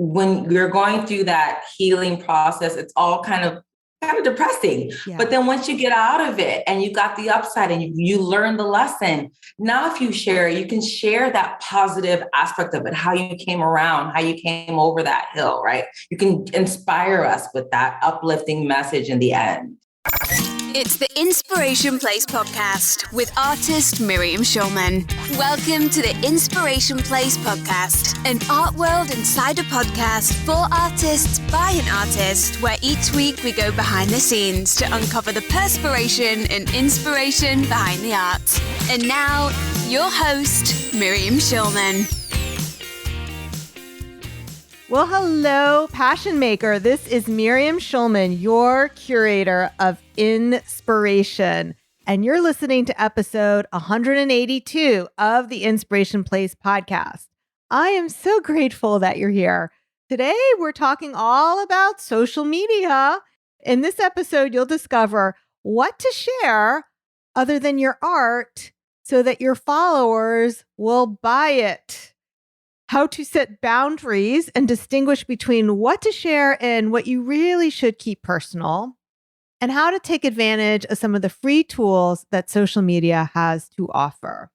when you're going through that healing process, it's all kind of depressing. Yeah. But then once you get out of it and you got the upside and you learn the lesson, now if you share, you can share that positive aspect of it, how you came around, how you came over that hill, right? You can inspire us with that uplifting message in the end. It's the Inspiration Place podcast with artist Miriam Schulman. Welcome to the Inspiration Place podcast, an art world insider podcast for artists by an artist, where each week we go behind the scenes to uncover the perspiration and inspiration behind the art. And now, your host, Miriam Schulman. Well, hello, Passion Maker. This is Miriam Schulman, your curator of inspiration. And you're listening to episode 182 of the Inspiration Place podcast. I am so grateful that you're here. Today, we're talking all about social media. In this episode, you'll discover what to share other than your art so that your followers will buy it. How to set boundaries and distinguish between what to share and what you really should keep personal, and how to take advantage of some of the free tools that social media has to offer.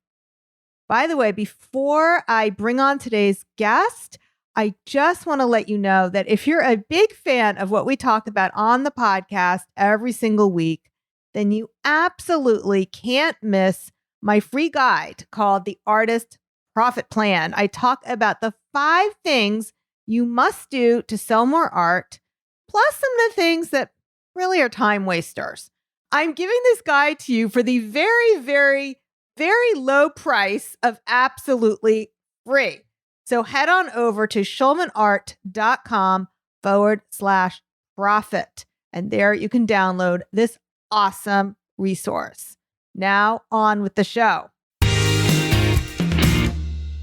By the way, before I bring on today's guest, I just want to let you know that if you're a big fan of what we talk about on the podcast every single week, then you absolutely can't miss my free guide called The Artist Profit Plan. I talk about the 5 things you must do to sell more art, plus some of the things that really are time wasters. I'm giving this guide to you for the very, very, very low price of absolutely free. So head on over to schulmanart.com/profit. And there you can download this awesome resource. Now on with the show.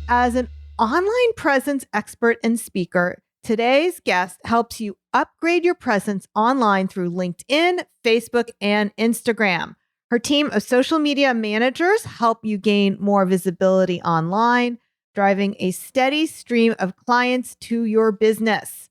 As an online presence expert and speaker, today's guest helps you upgrade your presence online through LinkedIn, Facebook, and Instagram. Her team of social media managers help you gain more visibility online, driving a steady stream of clients to your business.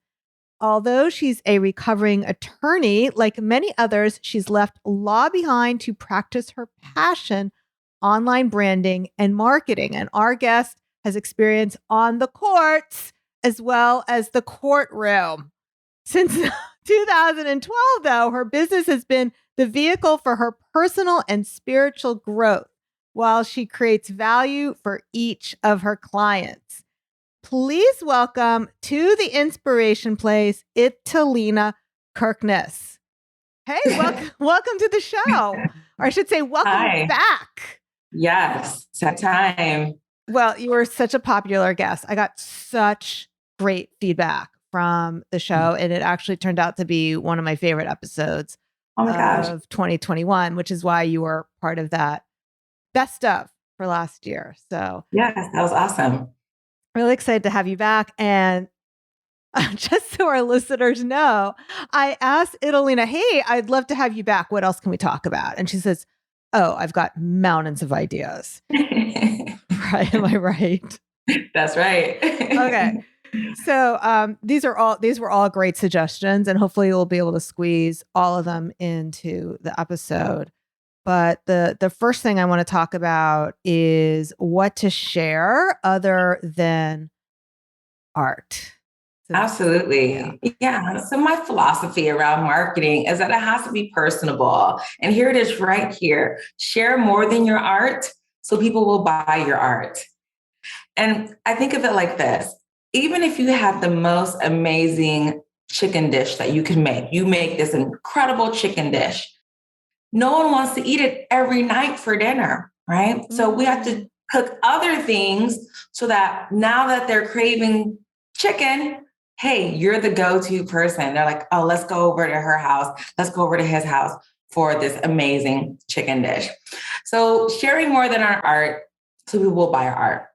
Although she's a recovering attorney, like many others, she's left law behind to practice her passion, online branding and marketing. And our guest has experience on the courts as well as the courtroom. Since 2012, though, her business has been the vehicle for her personal and spiritual growth while she creates value for each of her clients. Please welcome to the Inspiration Place, Italina Kirknis. Hey, welcome to the show. Or I should say, welcome back. Yes, it's that time. Well, you were such a popular guest. I got such great feedback from the show, and it actually turned out to be one of my favorite episodes of 2021, which is why you were part of that best of for last year. So yes, that was awesome. Really excited to have you back. And just so our listeners know, I asked Italina, hey, I'd love to have you back. What else can we talk about? And she says, oh, I've got mountains of ideas. Right? Am I right? That's right. Okay. So these were all great suggestions, and hopefully we'll be able to squeeze all of them into the episode. But the first thing I want to talk about is what to share other than art. So, absolutely. Yeah. So my philosophy around marketing is that it has to be personable. And here it is right here. Share more than your art so people will buy your art. And I think of it like this. Even if you have the most amazing chicken dish that you can make, you make this incredible chicken dish. No one wants to eat it every night for dinner, right? Mm-hmm. So we have to cook other things so that now that they're craving chicken, hey, you're the go-to person. They're like, oh, let's go over to her house. Let's go over to his house for this amazing chicken dish. So sharing more than our art so people will buy our art.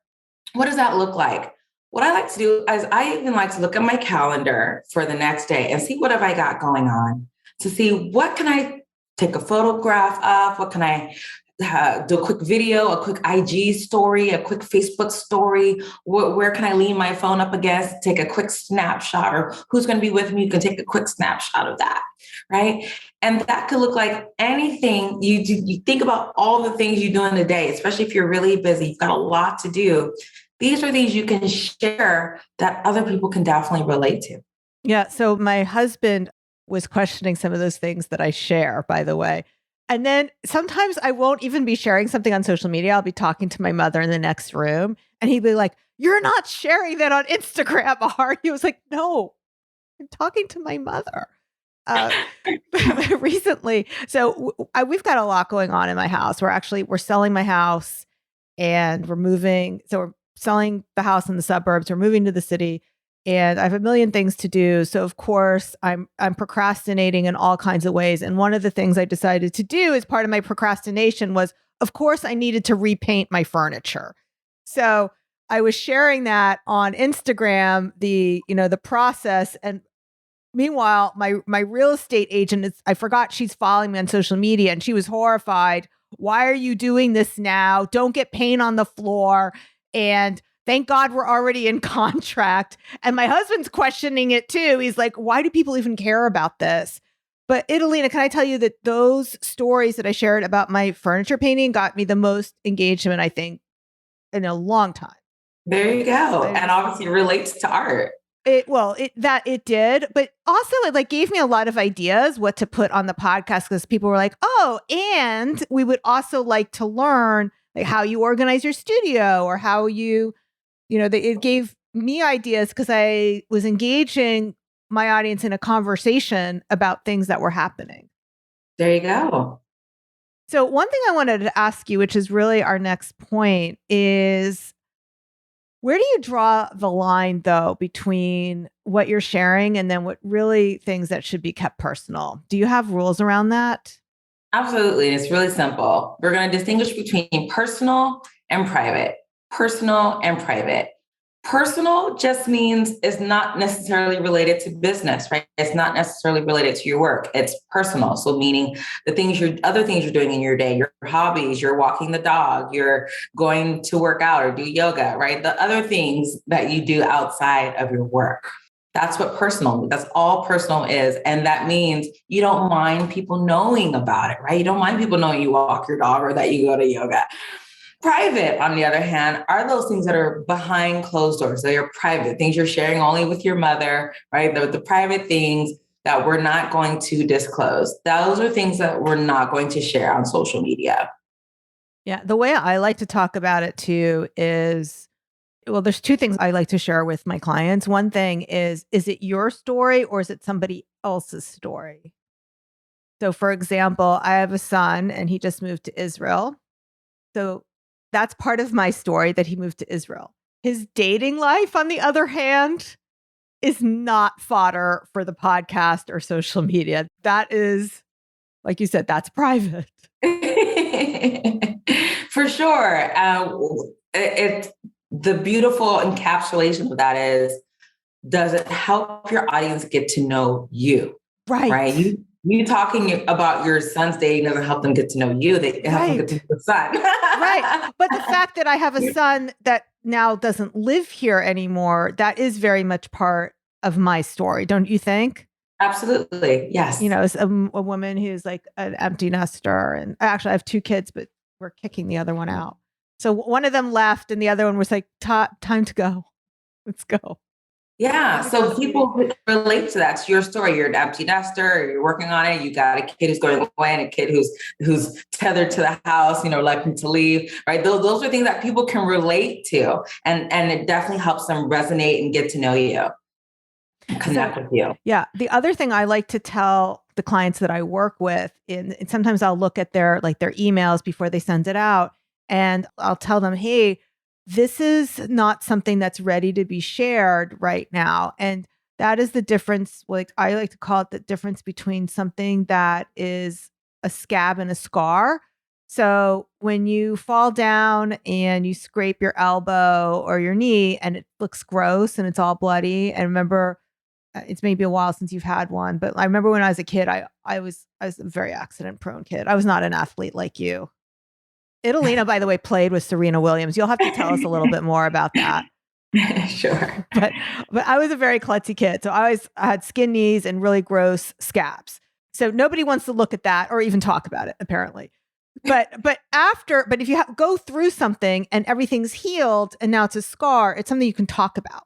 What does that look like? What I like to do is I even like to look at my calendar for the next day and see what have I got going on, to see what can I take a photograph of, what can I do a quick video, a quick IG story, a quick Facebook story. Where can I lean my phone up against, take a quick snapshot, or who's going to be with me? You can take a quick snapshot of that, right? And that could look like anything you do. You think about all the things you do in a day, especially if you're really busy, you've got a lot to do. These are things you can share that other people can definitely relate to. Yeah. So my husband was questioning some of those things that I share, by the way. And then sometimes I won't even be sharing something on social media. I'll be talking to my mother in the next room and he'd be like, "You're not sharing that on Instagram, are you?" I was like, "No, I'm talking to my mother." Recently. So we've got a lot going on in my house. We're selling my house and we're moving. So we're selling the house in the suburbs. We're moving to the city. And I have a million things to do. So of course, I'm procrastinating in all kinds of ways. And one of the things I decided to do as part of my procrastination was, of course, I needed to repaint my furniture. So I was sharing that on Instagram, the process. And meanwhile, my real estate agent I forgot she's following me on social media, and she was horrified. "Why are you doing this now? Don't get paint on the floor." And thank God we're already in contract. And my husband's questioning it too. He's like, "Why do people even care about this?" But Italina, can I tell you that those stories that I shared about my furniture painting got me the most engagement, I think, in a long time. There you go. And obviously it relates to art. It did, but also it like gave me a lot of ideas what to put on the podcast, because people were like, "Oh, and we would also like to learn like how you organize your studio, or how it gave me ideas because I was engaging my audience in a conversation about things that were happening." There you go. So one thing I wanted to ask you, which is really our next point, is where do you draw the line, though, between what you're sharing and then what really things that should be kept personal? Do you have rules around that? Absolutely. It's really simple. We're going to distinguish between personal and private. Personal and private. Personal just means it's not necessarily related to business, right? It's not necessarily related to your work. It's personal. So meaning other things you're doing in your day, your hobbies, you're walking the dog, you're going to work out or do yoga, right? The other things that you do outside of your work. That's what that's all personal is. And that means you don't mind people knowing about it, right? You don't mind people knowing you walk your dog or that you go to yoga. Private, on the other hand, are those things that are behind closed doors. They are private, things you're sharing only with your mother, right? The private things that we're not going to disclose. Those are things that we're not going to share on social media. Yeah. The way I like to talk about it too is, well, there's two things I like to share with my clients. One thing is it your story or is it somebody else's story? So for example, I have a son and he just moved to Israel. So that's part of my story, that he moved to Israel. His dating life, on the other hand, is not fodder for the podcast or social media. That is, like you said, that's private. For sure. The beautiful encapsulation of that is, does it help your audience get to know you? Right? You talking about your son's dating doesn't help them get to know you. They help them get to know the son. Right. But the fact that I have a son that now doesn't live here anymore, that is very much part of my story, don't you think? Absolutely. Yes. As a woman who's like an empty nester. And actually I have two kids, but we're kicking the other one out. So one of them left and the other one was like, time to go. Let's go. Yeah. So people relate to that. It's your story. You're an empty nester, you're working on it. You got a kid who's going away and a kid who's tethered to the house, looking to leave, right? Those are things that people can relate to. And it definitely helps them resonate and get to know you, connect with you. Yeah. The other thing I like to tell the clients that I work with, and sometimes I'll look at their emails before they send it out, and I'll tell them, "Hey, this is not something that's ready to be shared right now." And that is the difference. Like I like to call it the difference between something that is a scab and a scar. So when you fall down and you scrape your elbow or your knee and it looks gross and it's all bloody, and remember, it's maybe a while since you've had one, but I remember when I was a kid, I was a very accident prone kid. I was not an athlete like you. Italina, by the way, played with Serena Williams. You'll have to tell us a little bit more about that. Sure. But I was a very klutzy kid. So I had skin knees and really gross scabs. So nobody wants to look at that or even talk about it, apparently. But if you go through something and everything's healed and now it's a scar, it's something you can talk about.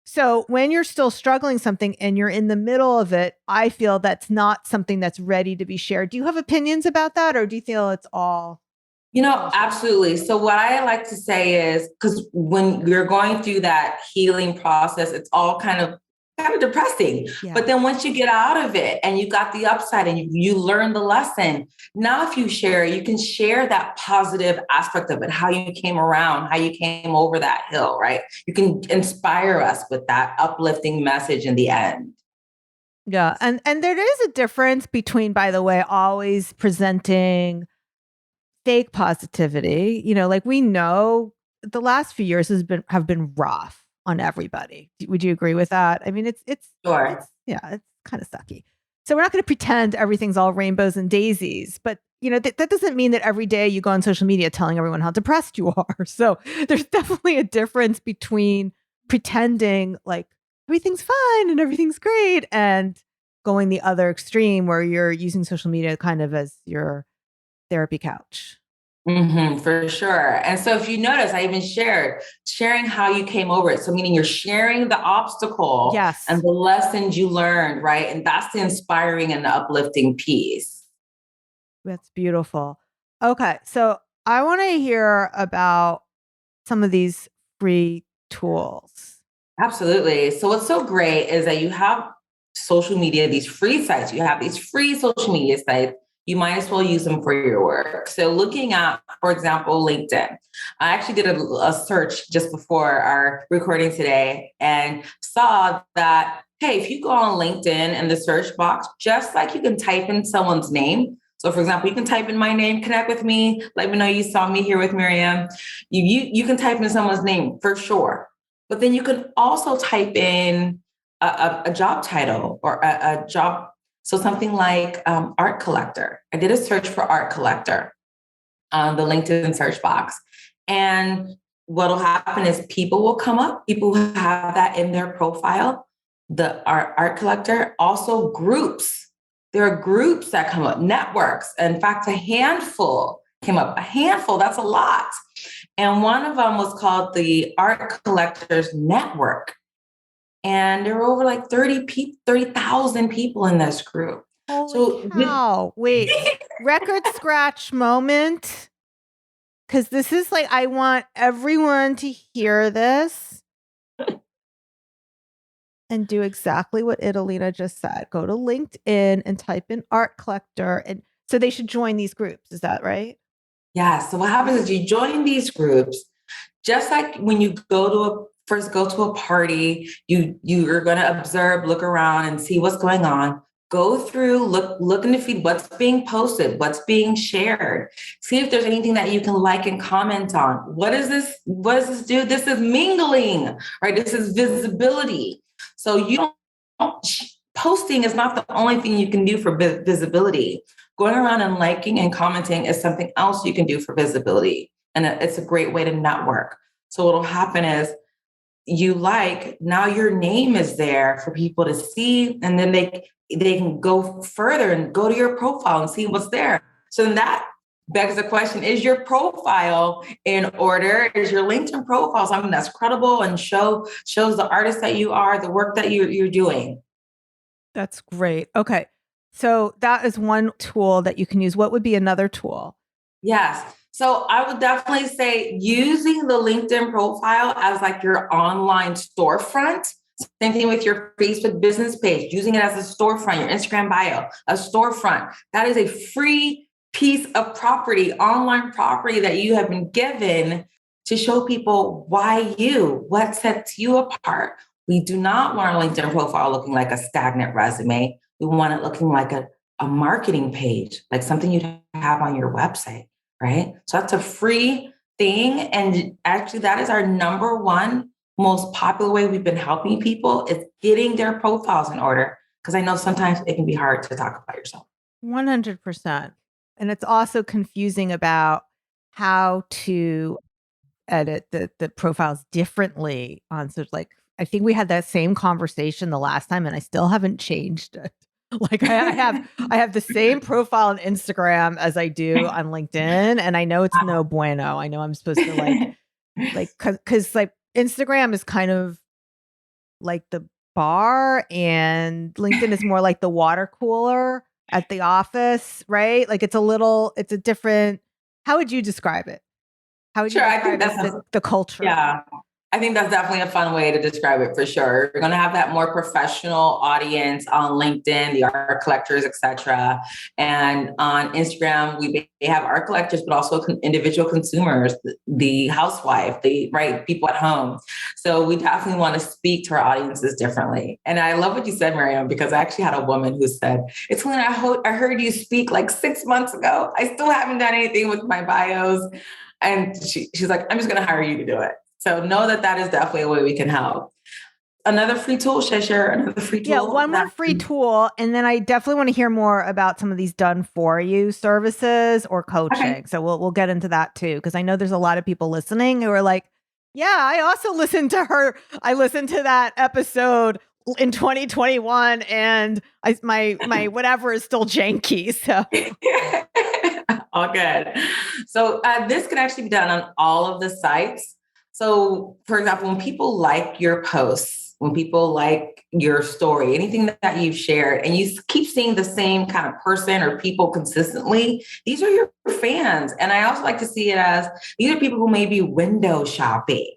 So when you're still struggling something and you're in the middle of it, I feel that's not something that's ready to be shared. Do you have opinions about that, or do you feel it's all? Absolutely. So what I like to say is, because when you're going through that healing process, it's all kind of depressing. Yeah. But then once you get out of it and you got the upside and you learn the lesson, now if you share, you can share that positive aspect of it, how you came around, how you came over that hill, right? You can inspire us with that uplifting message in the end. Yeah. And there is a difference between, by the way, always presenting fake positivity. Like we know the last few years have been rough on everybody. Would you agree with that? I mean, it's sure. It's kind of sucky. So we're not going to pretend everything's all rainbows and daisies, but that doesn't mean that every day you go on social media telling everyone how depressed you are. So there's definitely a difference between pretending like everything's fine and everything's great and going the other extreme where you're using social media kind of as your therapy couch. Mm-hmm, for sure. And so if you notice, I even sharing how you came over it. So meaning you're sharing the obstacle yes. and the lessons you learned, right? And that's the inspiring and the uplifting piece. That's beautiful. Okay. So I want to hear about some of these free tools. Absolutely. So what's so great is that you have social media, these free sites, you have these free social media sites. You might as well use them for your work. So looking at, for example, LinkedIn. I actually did a search just before our recording today and saw that, hey, if you go on LinkedIn in the search box, just like you can type in someone's name. So for example, you can type in my name, connect with me, let me know you saw me here with Miriam. You can type in someone's name for sure. But then you can also type in a job title or a job. So something like art collector. I did a search for art collector on the LinkedIn search box. And what'll happen is people will come up, people who have that in their profile, the art collector, also groups. There are groups that come up, networks. In fact, a handful came up. A handful, that's a lot. And one of them was called the Art Collectors Network. And there were over like 30,000 people in this group. Holy cow. Wait, record scratch moment. Because this is like, I want everyone to hear this and do exactly what Italina just said. Go to LinkedIn and type in art collector. And so they should join these groups. Is that right? Yeah. So what happens is you join these groups, just like when you go to a party, you're going to observe, look around and see what's going on. Go through, look in the feed, what's being posted, what's being shared. See if there's anything that you can like and comment on. What does this do? This is mingling, right? This is visibility. So posting is not the only thing you can do for visibility. Going around and liking and commenting is something else you can do for visibility. And it's a great way to network. So what'll happen is now your name is there for people to see, and then they can go further and go to your profile and see what's there. So then that begs the question, is your profile in order? Is your LinkedIn profile something that's credible and shows the artist that you are, the work that you're doing? That's great. Okay. So that is one tool that you can use. What would be another tool? Yes. So I would definitely say using the LinkedIn profile as like your online storefront. Same thing with your Facebook business page, using it as a storefront, your Instagram bio, a storefront. That is a free piece of property, online property that you have been given to show people what sets you apart. We do not want our LinkedIn profile looking like a stagnant resume. We want it looking like a marketing page, like something you'd have on your website, right? So that's a free thing. And actually that is our number one most popular way we've been helping people is getting their profiles in order. Because I know sometimes it can be hard to talk about yourself. 100%. And it's also confusing about how to edit the profiles differently on such like I think we had that same conversation the last time and I still haven't changed it. Like I have the same profile on Instagram as I do on LinkedIn and I know it's no bueno. I know I'm supposed to like cuz like Instagram is kind of like the bar and LinkedIn is more like the water cooler at the office, right? Like it's a different how would you describe it? How would you Sure, I think describe the culture? yeah. I think that's definitely a fun way to describe it for sure. You're going to have that more professional audience on LinkedIn, the art collectors, etc. And on Instagram, we have art collectors, but also individual consumers, the housewife, the right people at home. So we definitely want to speak to our audiences differently. And I love what you said, Miriam, because I actually had a woman who said, "It's when I heard you speak like 6 months ago. I still haven't done anything with my bios." And she's like, "I'm just going to hire you to do it." So know that is definitely a way we can help. Another free tool, should I share another free tool? Yeah, one more free tool. And then I definitely want to hear more about some of these done for you services or coaching. Okay. So we'll get into that too. Because I know there's a lot of people listening who are like, yeah, I also listened to her. I listened to that episode in 2021 and my whatever is still janky. So all good. So this can actually be done on all of the sites. So, for example, when people like your posts, when people like your story, anything that you've shared, and you keep seeing the same kind of person or people consistently, these are your fans. And I also like to see it as these are people who may be window shopping.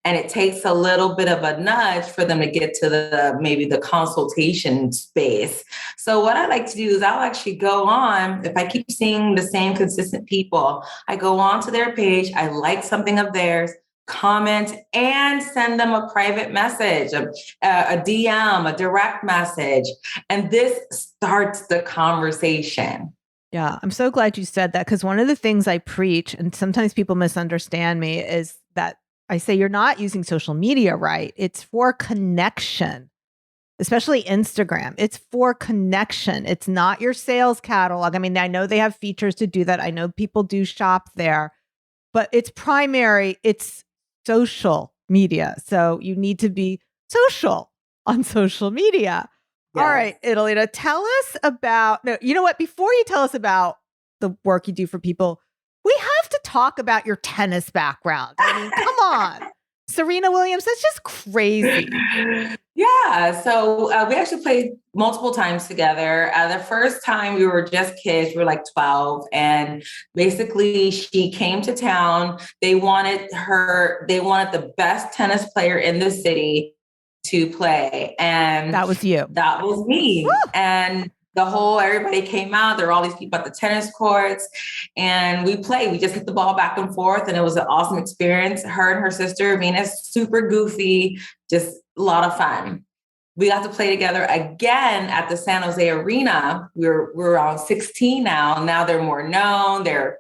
And it takes a little bit of a nudge for them to get to maybe the consultation space. So what I like to do is I'll actually go on, if I keep seeing the same consistent people, I go on to their page, I like something of theirs, comment and send them a private message, a DM, a direct message. And this starts the conversation. Yeah, I'm so glad you said that because one of the things I preach, and sometimes people misunderstand me, is that I say you're not using social media right. It's for connection, especially Instagram. It's for connection. It's not your sales catalog. I mean, I know they have features to do that. I know people do shop there, but it's primary. It's social media. So you need to be social on social media. Yes. All right, Italina, tell us about, no, you know what? Before you tell us about the work you do for people, we have to talk about your tennis background. I mean, come on. Serena Williams, that's just crazy. Yeah. So we actually played multiple times together. The first time we were just kids, we were like 12. And basically she came to town. They wanted the best tennis player in the city to play. And that was you. That was me. Woo! And everybody came out. There were all these people at the tennis courts and we played. We just hit the ball back and forth and it was an awesome experience. Her and her sister, Venus, super goofy, just a lot of fun. We got to play together again at the San Jose Arena. We're around 16 now. Now they're more known. They're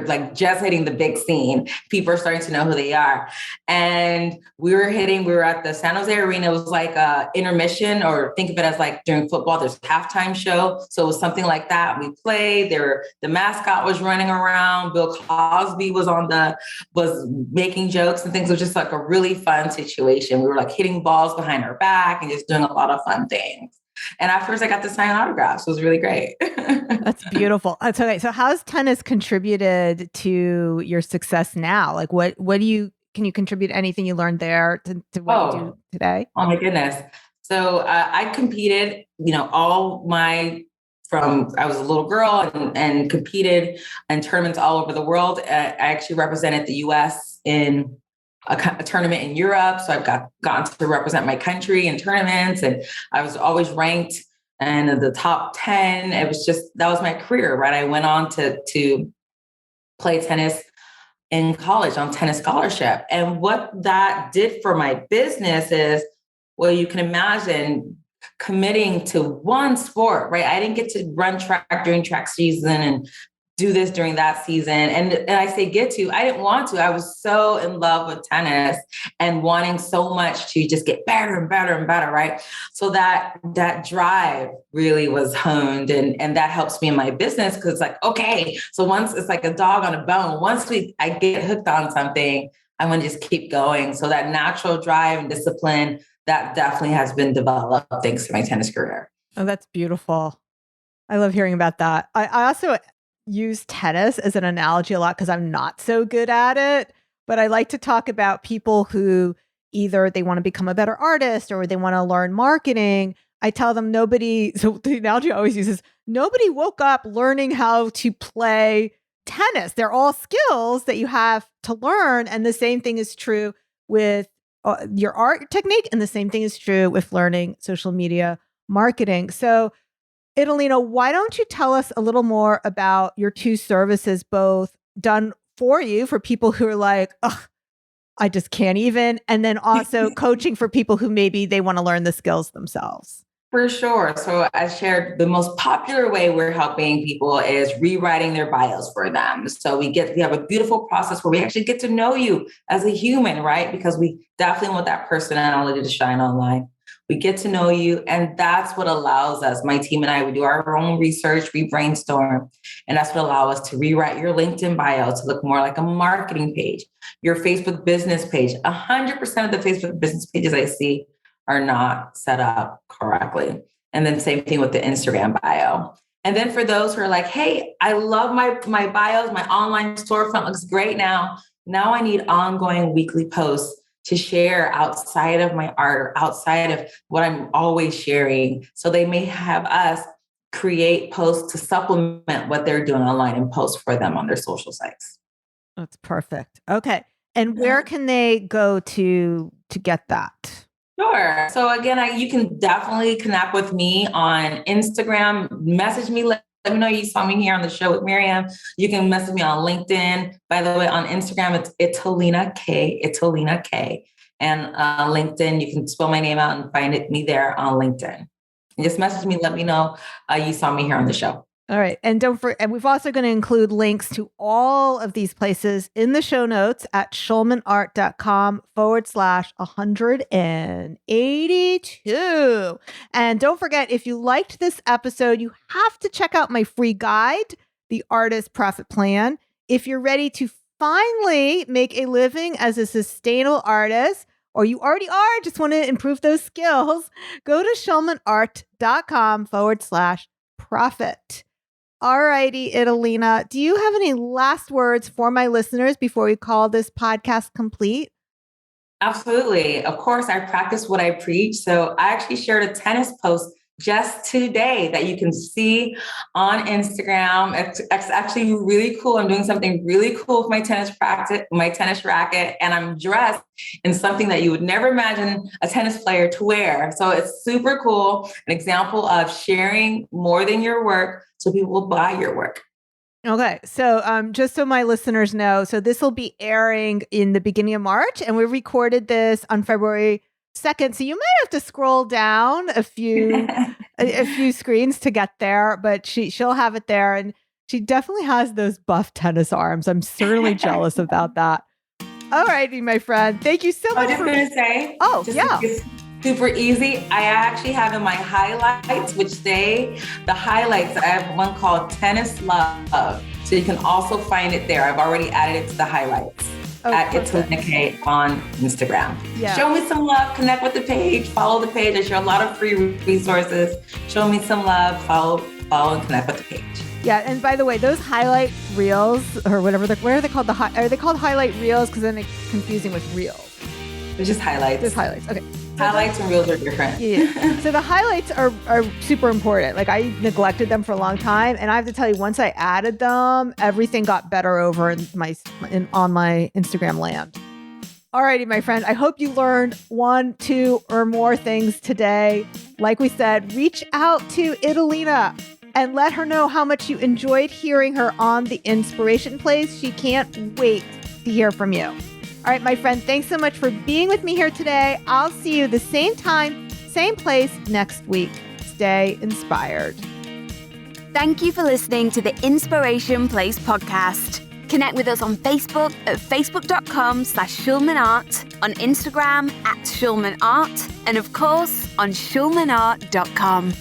like just hitting the big scene. People are starting to know who they are. And we were at the San Jose Arena. It was like a intermission, or think of it as like during football, there's a halftime show. So it was something like that. We played there. The mascot was running around. Bill Cosby was making jokes and things. It was just like a really fun situation. We were like hitting balls behind our back and just doing a lot of fun things. And afterwards, I got to sign autographs. It was really great. That's beautiful. That's okay. So how's tennis contributed to your success now? Like can you contribute anything you learned there to what you do today? Oh my goodness. So I competed, I was a little girl and competed in tournaments all over the world. I actually represented the US in a tournament in Europe. So I've gotten to represent my country in tournaments, and I was always ranked in the top 10. It was that was my career, right? I went on to play tennis in college on tennis scholarship. And what that did for my business is, well, you can imagine committing to one sport, right? I didn't get to run track during track season and do this during that season. And I say I didn't want to. I was so in love with tennis and wanting so much to just get better and better and better, right? So that drive really was honed, and that helps me in my business because it's like, okay, so once it's like a dog on a bone, once I get hooked on something, I want to just keep going. So that natural drive and discipline, that definitely has been developed thanks to my tennis career. Oh, that's beautiful. I love hearing about that. I also use tennis as an analogy a lot because I'm not so good at it, but I like to talk about people who either they want to become a better artist or they want to learn marketing. I tell them so the analogy I always use is nobody woke up learning how to play tennis. They're all skills that you have to learn. And the same thing is true with your art technique. And the same thing is true with learning social media marketing. So Italina, why don't you tell us a little more about your two services, both done for you for people who are like, ugh, I just can't even, and then also coaching for people who maybe they want to learn the skills themselves. For sure. So I shared the most popular way we're helping people is rewriting their bios for them. So we have a beautiful process where we actually get to know you as a human, right? Because we definitely want that personality to shine online. We get to know you. And that's what allows us, my team and I, we do our own research, we brainstorm. And that's what allows us to rewrite your LinkedIn bio to look more like a marketing page, your Facebook business page. 100% of the Facebook business pages I see are not set up correctly. And then same thing with the Instagram bio. And then for those who are like, hey, I love my bios, my online storefront looks great now. Now I need ongoing weekly posts to share outside of my art or outside of what I'm always sharing. So they may have us create posts to supplement what they're doing online and post for them on their social sites. That's perfect. Okay. And where can they go to get that? Sure. So again, you can definitely connect with me on Instagram, message me, let me know you saw me here on the show with Miriam. You can message me on LinkedIn. By the way, on Instagram, it's Italina K. And LinkedIn, you can spell my name out and find me there on LinkedIn. And just message me, let me know you saw me here on the show. All right. And and we've also going to include links to all of these places in the show notes at schulmanart.com/182. And don't forget, if you liked this episode, you have to check out my free guide, The Artist Profit Plan. If you're ready to finally make a living as a sustainable artist, or you already are, just want to improve those skills, go to schulmanart.com/profit. All righty, Italina, do you have any last words for my listeners before we call this podcast complete? Absolutely. Of course, I practice what I preach. So I actually shared a tennis post just today that you can see on Instagram. It's actually really cool. I'm doing something really cool with my tennis racket, and I'm dressed in something that you would never imagine a tennis player to wear. So it's super cool. An example of sharing more than your work so people will buy your work. Okay. So just so my listeners know, so this will be airing in the beginning of March, and we recorded this on February 2nd. So you might have to scroll down a few screens to get there, but she'll have it there. And she definitely has those buff tennis arms. I'm certainly jealous about that. All righty, my friend. Thank you so much. I was just going to say. Oh, yeah. Super easy. I actually have in my highlights, the highlights, I have one called Tennis Love. So you can also find it there. I've already added it to the highlights at Italina K on Instagram. Yeah. Show me some love, connect with the page, follow the page. I share a lot of free resources. Show me some love, follow and connect with the page. Yeah, and by the way, those highlight reels or whatever, what are they called? Are they called highlight reels? Because then it's confusing with reels. It's just highlights. Just highlights. Okay. Highlights and reels are different. Yeah. So the highlights are super important. Like I neglected them for a long time, and I have to tell you, once I added them, everything got better over on my Instagram land. Alrighty, my friend. I hope you learned 1, 2, or more things today. Like we said, reach out to Italina and let her know how much you enjoyed hearing her on The Inspiration Place. She can't wait to hear from you. All right, my friend, thanks so much for being with me here today. I'll see you the same time, same place next week. Stay inspired. Thank you for listening to the Inspiration Place podcast. Connect with us on Facebook at facebook.com/SchulmanArt, on Instagram @SchulmanArt, and of course on schulmanart.com.